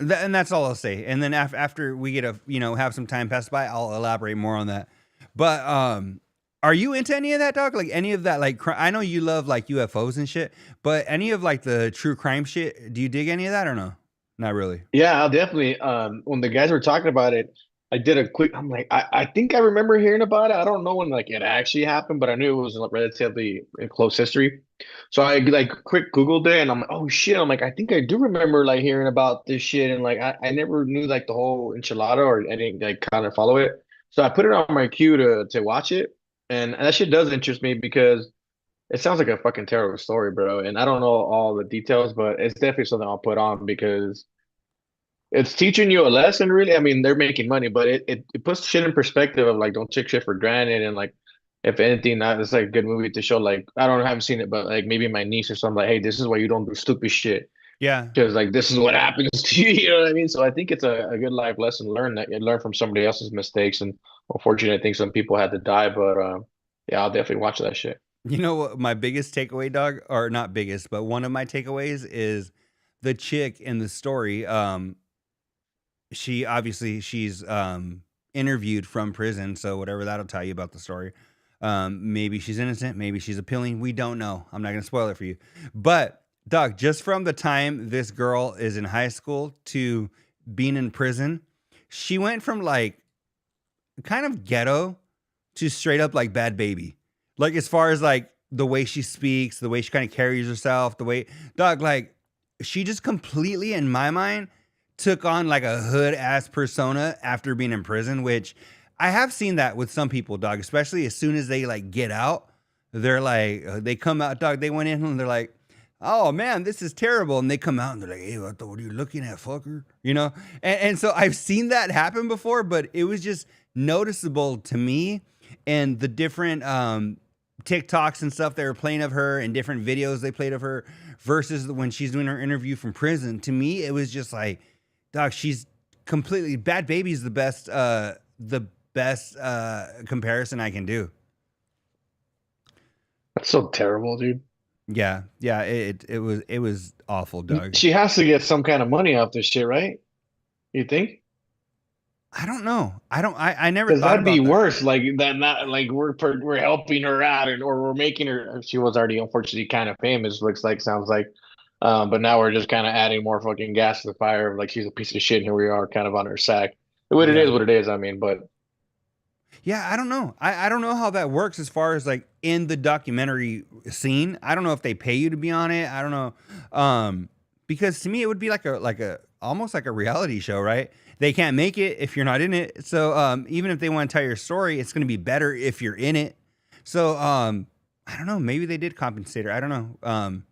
And that's all I'll say. And then after we get have some time pass by, I'll elaborate more on that. But are you into any of that, dog? Like any of that, like I know you love like UFOs and shit, but any of like the true crime shit, do you dig any of that or no? Not really. Yeah, I'll definitely. When the guys were talking about it, I did a quick. I'm like, I think I remember hearing about it. I don't know when like it actually happened, but I knew it was relatively in close history. So I like quick Googled it, and I'm like, oh shit! I'm like, I think I do remember like hearing about this shit, and like I never knew like the whole enchilada, or I didn't like kind of follow it. So I put it on my queue to watch it, and that shit does interest me because it sounds like a fucking terrible story, bro. And I don't know all the details, but it's definitely something I'll put on because it's teaching you a lesson, really. I mean, they're making money, but it puts shit in perspective of like don't take shit for granted and like if anything, that is like a good movie to show. Like I haven't seen it, but like maybe my niece or something like, hey, this is why you don't do stupid shit Yeah. because like this is what happens to you. You know what I mean? So I think it's a good life lesson learn that you learn from somebody else's mistakes. And unfortunately, I think some people had to die, but yeah, I'll definitely watch that shit. You know what my biggest takeaway, dog, or not biggest, but one of my takeaways is the chick in the story. She's interviewed from prison, so whatever that'll tell you about the story. Maybe she's innocent. Maybe she's appealing. We don't know. I'm not going to spoil it for you. But, dog, just from the time this girl is in high school to being in prison, she went from like kind of ghetto to straight up like bad baby. Like as far as like the way she speaks, the way she kind of carries herself, the way, dog, like she just completely, in my mind, took on like a hood ass persona after being in prison, which I have seen that with some people, dog, especially as soon as they like get out, they're like, they come out, dog, they went in and they're like, oh man, this is terrible. And they come out and they're like, hey, what are you looking at, fucker? You know? And so I've seen that happen before, but it was just noticeable to me, and the different TikToks and stuff they were playing of her and different videos they played of her versus when she's doing her interview from prison. To me, it was just like, dog, she's completely, Bad Baby's the best comparison I can do. That's so terrible, dude. Yeah, it was awful, Doug. She has to get some kind of money off this shit, right? You think? I don't know. I never Because thought that'd be about that. worse. Like that, not like we're helping her out, or we're making her. She was already unfortunately kind of famous. Looks like, sounds like. But now we're just kind of adding more fucking gas to the fire. Like she's a piece of shit, and here we are, kind of on her sack. What it Yeah. is, what it is. I mean, but Yeah, I don't know. I don't know how that works as far as like in the documentary scene. I don't know if they pay you to be on it. I don't know. Because to me it would be like a almost like a reality show, right? They can't make it if you're not in it. So even if they want to tell your story, it's going to be better if you're in it. So I don't know. Maybe they did compensate her. I don't know.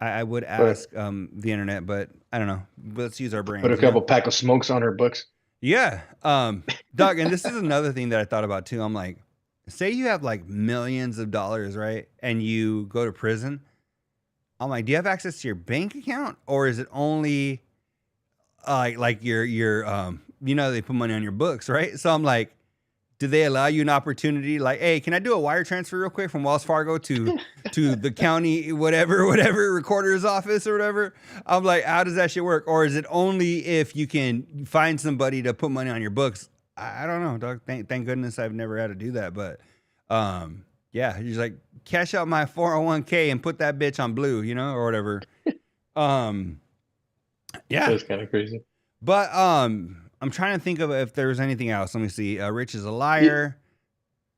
I would ask the internet, but I don't know. Let's use our brains. put a you know? couple pack of smokes on her books. Yeah. Doug, and this is another thing that I thought about too. I'm like, say you have like millions of dollars, right? And you go to prison. I'm like, do you have access to your bank account, or is it only like your you know, they put money on your books, right? So I'm like, do they allow you an opportunity like, hey, can I do a wire transfer real quick from Wells Fargo to the county whatever recorder's office or whatever? I'm like, how does that shit work? Or is it only if you can find somebody to put money on your books? I don't know, dog. Thank goodness I've never had to do that. But yeah, you're like, cash out my 401k and put that bitch on blue, you know, or whatever. Yeah. That's kind of crazy. But I'm trying to think of if there was anything else. Let me see. Rich is a liar.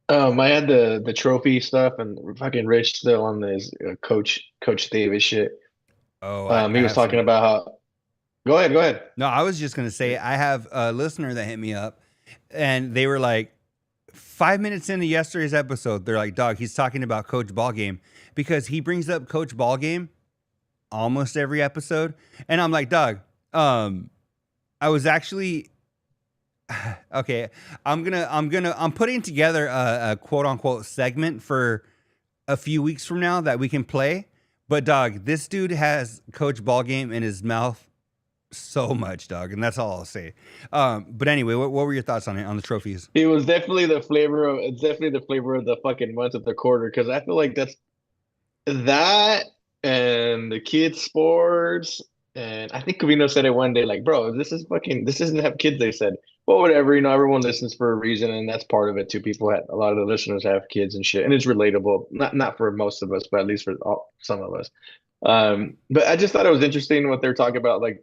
I had the trophy stuff, and fucking Rich still on this Coach Davis shit. Oh, He was talking about how. Go ahead. No, I was just gonna say I have a listener that hit me up, and they were like, 5 minutes into yesterday's episode, they're like, "Dog, he's talking about Coach Ballgame because he brings up Coach Ballgame almost every episode," and I'm like, "Dog, I was actually." Okay, I'm putting together a quote unquote segment for a few weeks from now that we can play. But dog, this dude has Coach Ballgame in his mouth so much, dog, and that's all I'll say. But anyway, what were your thoughts on it, on the trophies? It was definitely the flavor of the fucking month of the quarter, because I feel like that's that and the kids sports. And I think Covino said it one day, like, bro, this isn't have kids, they said. Well, whatever, everyone listens for a reason, and that's part of it too. A lot of the listeners have kids and shit, and it's relatable. Not for most of us, but at least for some of us. But I just thought it was interesting what they're talking about. Like,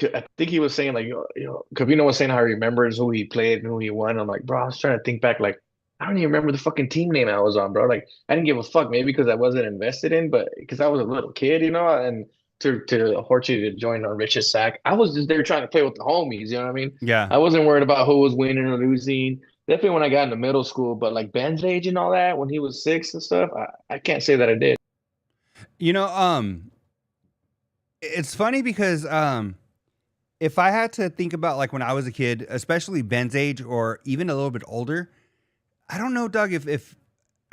I think he was saying, like, Covino was saying how he remembers who he played and who he won. I'm like, bro, I was trying to think back, like, I don't even remember the fucking team name I was on, bro. Like, I didn't give a fuck, maybe because I wasn't invested in, but because I was a little kid, and to unfortunately to join on Rich's sack, I was just there trying to play with the homies, you know what I mean? Yeah. I wasn't worried about who was winning or losing. Definitely when I got into middle school, but like Ben's age and all that, when he was 6 and stuff, I can't say that I did. It's funny because if I had to think about like when I was a kid, especially Ben's age or even a little bit older, I don't know, Doug, if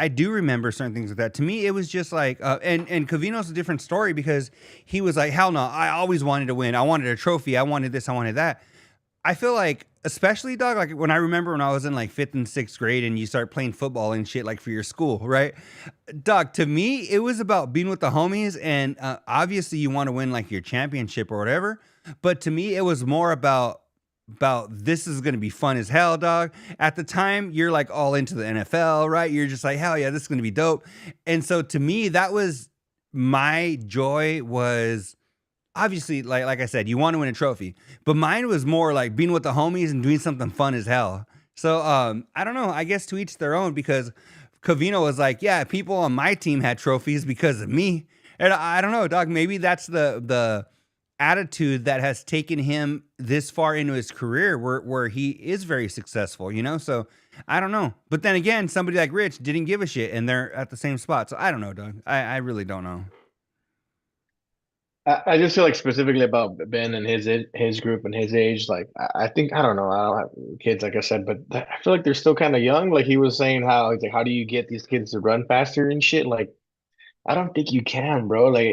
I do remember certain things with that. To me, it was just like, and Covino's a different story because he was like, hell no, I always wanted to win. I wanted a trophy. I wanted this. I wanted that. I feel like, especially, dog, like when I remember when I was in like 5th and 6th grade and you start playing football and shit like for your school, right? Dog, to me, it was about being with the homies, and obviously you want to win like your championship or whatever. But to me, it was more about this is gonna be fun as hell, dog. At the time, you're like all into the NFL, right? You're just like, hell yeah, this is gonna be dope. And so to me, that was my joy was obviously like I said, you want to win a trophy, but mine was more like being with the homies and doing something fun as hell. So I don't know. I guess to each their own because Cavino was like, yeah, people on my team had trophies because of me, and I don't know, dog. Maybe that's the attitude that has taken him this far into his career where he is very successful, you know? So I don't know. But then again, somebody like Rich didn't give a shit and they're at the same spot. So I don't know, Doug. I really don't know. I just feel like specifically about Ben and his group and his age. Like I think I don't know. I don't have kids, like I said, but I feel like they're still kind of young. Like he was saying, how he's like, how do you get these kids to run faster and shit? Like I don't think you can, bro. Like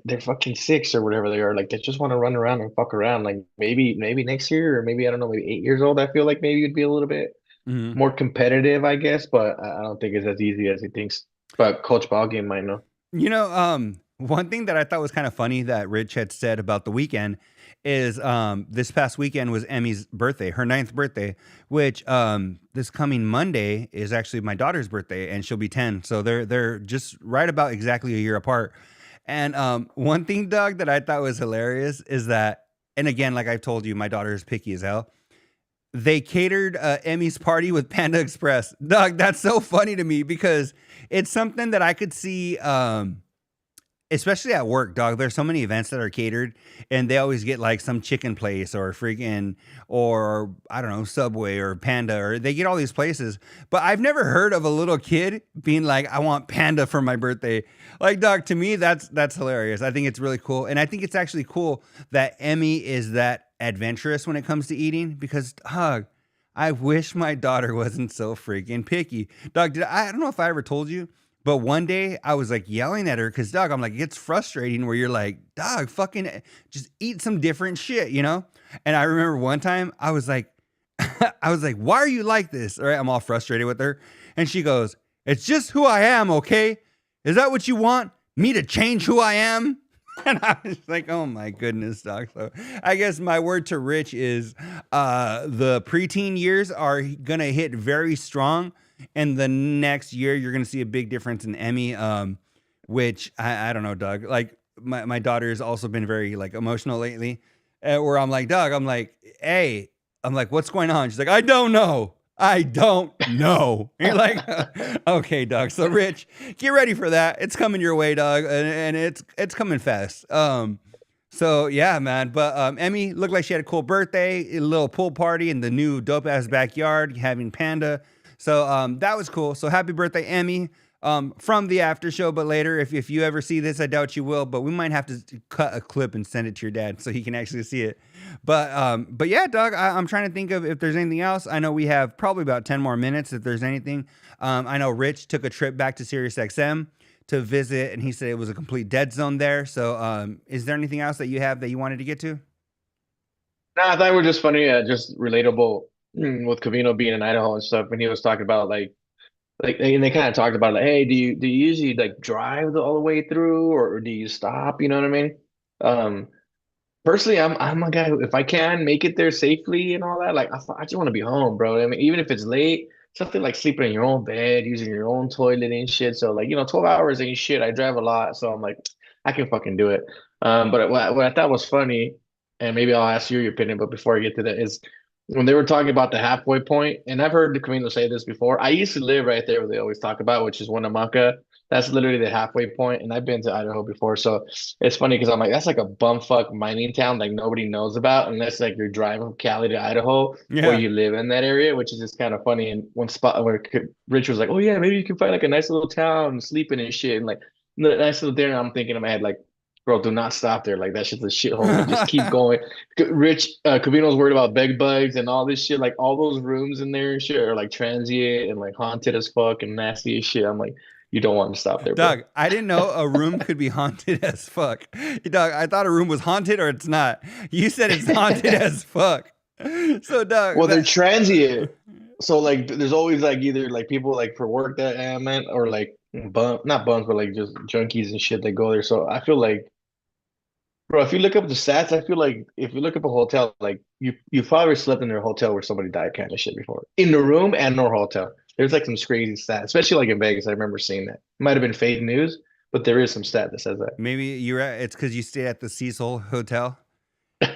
they're fucking 6 or whatever they are. Like they just want to run around and fuck around. Like maybe next year or maybe I don't know, maybe 8 years old. I feel like maybe it'd be a little bit Mhm. more competitive, I guess. But I don't think it's as easy as he thinks. But Coach Ballgame might know. You know, one thing that I thought was kind of funny that Rich had said about the weekend is this past weekend was Emmy's birthday, her 9th birthday, which this coming Monday is actually my daughter's birthday, and she'll be 10. So they're just right about exactly a year apart. And one thing, Doug, that I thought was hilarious is that, and again, like I've told you, my daughter is picky as hell. They catered Emmy's party with Panda Express. Doug, that's so funny to me because it's something that I could see, especially at work, dog. There's so many events that are catered, and they always get like some chicken place or freaking, or I don't know, Subway or Panda, or they get all these places. But I've never heard of a little kid being like, I want Panda for my birthday. Like, dog, to me, that's hilarious. I think it's really cool. And I think it's actually cool that Emmy is that adventurous when it comes to eating because, dog, I wish my daughter wasn't so freaking picky. Dog, I don't know if I ever told you, but one day I was like yelling at her because, dog, I'm like, it gets frustrating where you're like, dog, fucking just eat some different shit, you know? And I remember one time I was like, why are you like this? All right, I'm all frustrated with her. And she goes, it's just who I am, okay? Is that what you want? Me to change who I am? And I was like, oh my goodness, dog. So I guess my word to Rich is the preteen years are going to hit very strong. And the next year, you're going to see a big difference in Emmy, which I don't know, Doug. Like my daughter's also been very like emotional lately where I'm like, Doug, I'm like, hey, I'm like, what's going on? She's like, I don't know. I don't know. You're like, okay, dog. So Rich, get ready for that. It's coming your way, dog, and it's coming fast. So yeah, man. But Emmy looked like she had a cool birthday, a little pool party in the new dope ass backyard, having Panda. So that was cool. So happy birthday, Emmy. From the after show, but later, if you ever see this, I doubt you will, but we might have to cut a clip and send it to your dad so he can actually see it. But yeah, Doug, I'm trying to think of if there's anything else. I know we have probably about 10 more minutes if there's anything. I know Rich took a trip back to SiriusXM to visit, and he said it was a complete dead zone there. So is there anything else that you have that you wanted to get to? No, I thought it was just funny, just relatable with Cavino being in Idaho and stuff. And he was talking about like and they kind of talked about like, hey, do you usually like drive all the way through or do you stop? You know what I mean? Um, Personally, I'm a guy who, if I can make it there safely and all that, like I just want to be home, bro. I mean, even if it's late, something like sleeping in your own bed, using your own toilet and shit. So like, 12 hours ain't shit. I drive a lot, so I'm like, I can fucking do it. But what I thought was funny, and maybe I'll ask you your opinion, but before I get to that, is when they were talking about the halfway point, and I've heard the Camino say this before. I used to live right there where they always talk about, which is Winnemucca. That's literally the halfway point, and I've been to Idaho before, so it's funny because I'm like, that's like a bumfuck mining town like nobody knows about unless like you're driving from Cali to Idaho or Yeah. you live in that area, which is just kind of funny. And one spot where Rich was like, oh yeah, maybe you can find like a nice little town sleeping and shit, and like nice little dinner. I'm thinking in my head like, bro, do not stop there. Like that shit's a shithole. Like just keep going. Rich Cavino's worried about bed bugs and all this shit. Like all those rooms in there and shit are like transient and like haunted as fuck and nasty as shit. I'm like, you don't want to stop there, bro. Doug, I didn't know a room could be haunted as fuck. Doug, I thought a room was haunted or it's not. You said it's haunted as fuck. So, Doug, Well, they're transient. So like there's always like either like people like for work that I meant or like not bums, but like just junkies and shit that go there. So I feel like Bro, if you look up the stats, I feel like if you look up a hotel, like you probably slept in a hotel where somebody died kind of shit before. In the room and or hotel. There's like some crazy stats, especially like in Vegas. I remember seeing that. Might have been fake news, but there is some stat that says that. Maybe it's because you stayed at the Cecil Hotel.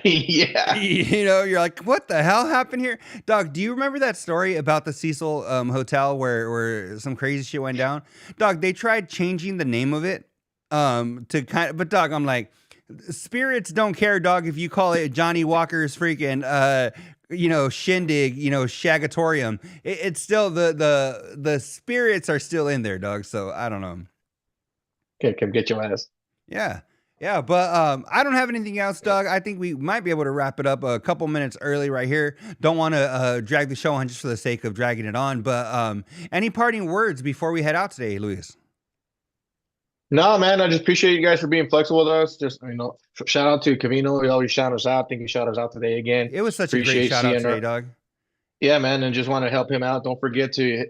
Yeah. You know, you're like, what the hell happened here? Dog, do you remember that story about the Cecil Hotel where some crazy shit went down? Dog, they tried changing the name of it to kind of, but dog, I'm like, spirits don't care, dog, if you call it Johnny Walker's freaking shindig, shagatorium. It's still the spirits are still in there, dog. So I don't know. Okay, come get your ass. Yeah. Yeah, but I don't have anything else, Doug. I think we might be able to wrap it up a couple minutes early right here. Don't want to drag the show on just for the sake of dragging it on. But any parting words before we head out today, Luis? No, man, I just appreciate you guys for being flexible with us. Just shout out to Cavino. He always shout us out. I think he shout us out today again. It was such a great shout out today, Doug. Yeah, man, and just want to help him out. Don't forget to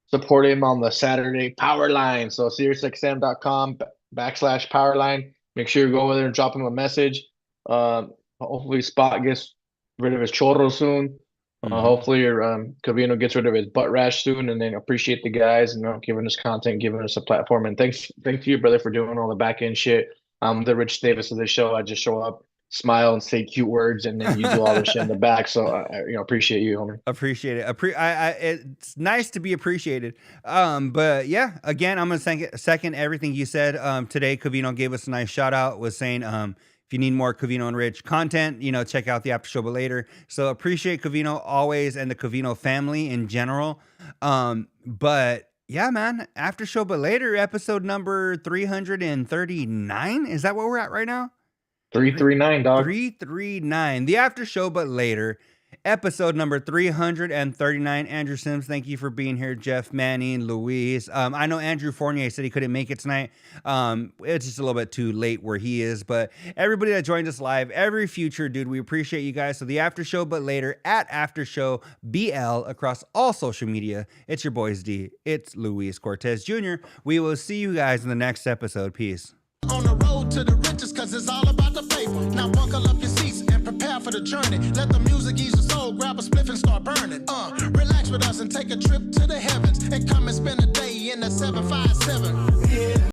support him on the Saturday Power Line. So SiriusXM.com/Powerline. Make sure you go over there and drop him a message. Hopefully Spot gets rid of his chorro soon. Hopefully Cavino gets rid of his butt rash soon, and then appreciate the guys and giving us content, giving us a platform. And thanks to you, brother, for doing all the back end shit. I'm the Rich Davis of the show. I just show up, smile, and say cute words, and then you do all the shit in the back. So I appreciate you, homie. Appreciate it. It's nice to be appreciated. But yeah, again, I'm gonna second everything you said. Today, Cavino gave us a nice shout out. Was saying, if you need more Cavino and Rich content, check out the after show. But later, so appreciate Cavino always and the Cavino family in general. But yeah, man, after show. But later, episode number 339. Is that where we're at right now? 339, dog. 339. The after show, but later. Episode number 339. Andrew Sims, thank you for being here. Jeff Manning, Luis. I know Andrew Fournier said he couldn't make it tonight. It's just a little bit too late where he is. But everybody that joined us live, every future, dude, we appreciate you guys. So the after show, but later at After Show BL across all social media. It's your boys D. It's Luis Cortez Jr. We will see you guys in the next episode. Peace. On the road to the riches, cause it's all about the paper. Now buckle up your seats and prepare for the journey. Let the music ease your soul, grab a spliff and start burning. Relax with us and take a trip to the heavens. And come and spend a day in the 757.